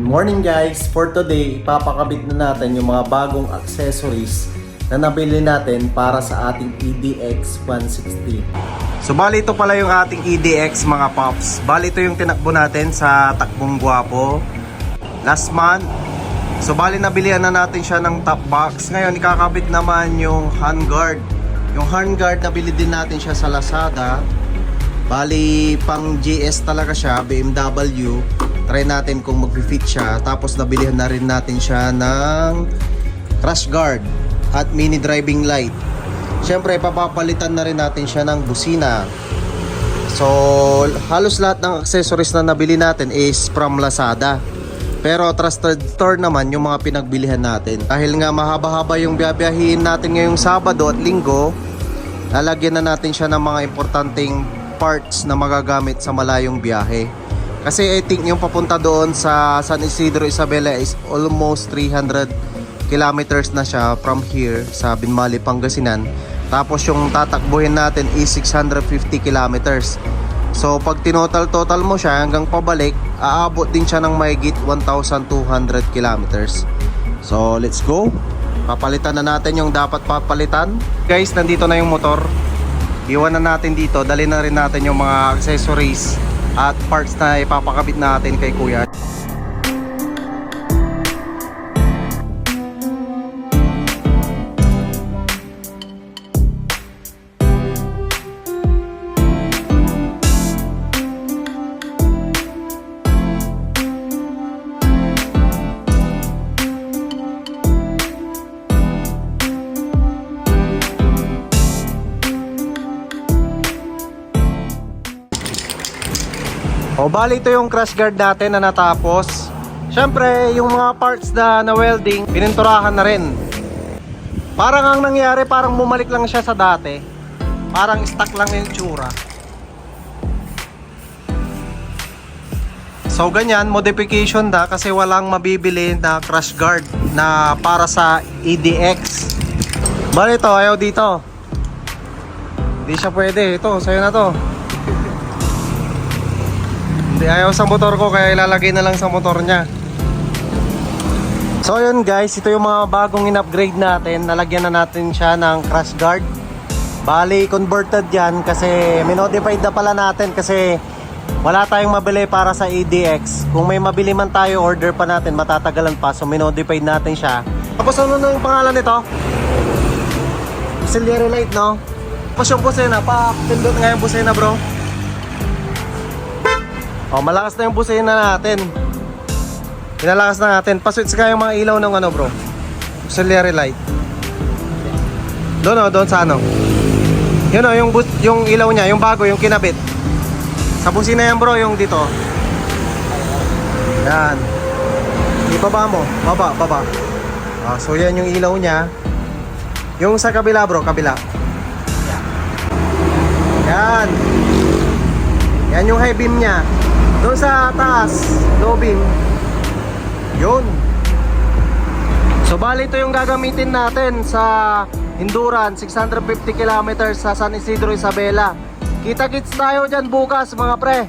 Morning guys! For today, ipapakabit na natin yung mga bagong accessories na nabili natin para sa ating EDX 160. So bali ito pala yung ating EDX mga pops. Bali ito yung tinakbo natin sa Takbong Guwapo last month. So bali nabilihan na natin siya ng top box. Ngayon ikakabit naman yung handguard. Yung handguard nabili din natin siya sa Lazada. Bali pang GS talaga siya, BMW. Try natin kung mag-fit siya. Tapos nabilihan na rin natin siya ng crash guard at mini driving light. Siyempre papapalitan na rin natin siya ng busina. So halos lahat ng accessories na nabili natin is from Lazada. Pero trusted store naman yung mga pinagbilihan natin. Dahil nga mahaba-haba yung biyabiyahin natin ngayong Sabado at Linggo, lalagyan na natin siya ng mga importanteng parts na magagamit sa malayong biyahe. Kasi I think yung papunta doon sa San Isidro Isabela is almost 300 kilometers na siya from here sa Binmali, Pangasinan. Tapos yung tatakbuhin natin is 650 kilometers. So pag tinotal-total mo siya hanggang pabalik, aabot din siya ng mahigit 1,200 kilometers. So let's go. Papalitan na natin yung dapat papalitan. Guys, nandito na yung motor. Iwan na natin dito. Dali na rin natin yung mga accessories at parts na ipapakabit natin kay Kuya. O bali ito yung crash guard natin na natapos. Syempre yung mga parts na welding pininturahan na rin. Parang ang nangyari, parang bumalik lang siya sa dati. Parang stock lang yung tsura. So ganyan, modification na kasi walang mabibili na crash guard na para sa EDX. Bali ito, ayaw dito. Hindi siya pwede. Ito, sa'yo na to. Ayaw sa motor ko kaya ilalagay na lang sa motor niya. So yun guys, ito yung mga bagong in-upgrade natin. Nalagyan na natin siya ng crash guard. Bali converted yan kasi minodified na pala natin kasi wala tayong mabili para sa EDX. Kung may mabili man tayo, order pa natin, matatagalan pa. So minodified natin siya. Tapos ano na yung pangalan nito? Auxiliary light, no? Tapos yung busena, pindot nga yung busena bro. Oh, malakas na yung busina natin. Pinalakas na natin. Pa-switch ka yung mga ilaw ng ano bro, auxiliary light. Doon o, doon sa ano. Yun o, yung ilaw niya, yung bago, yung kinabit. Sa busina yan bro, yung dito. Yan. Ibaba mo, baba. So yan yung ilaw niya. Yung sa kabila bro, kabila. Yan. Yan yung high beam niya. Doon sa taas, low beam. Yun. So bali ito yung gagamitin natin sa Endurance 650 kilometers sa San Isidro Isabela. Kita-kits tayo dyan bukas mga pre.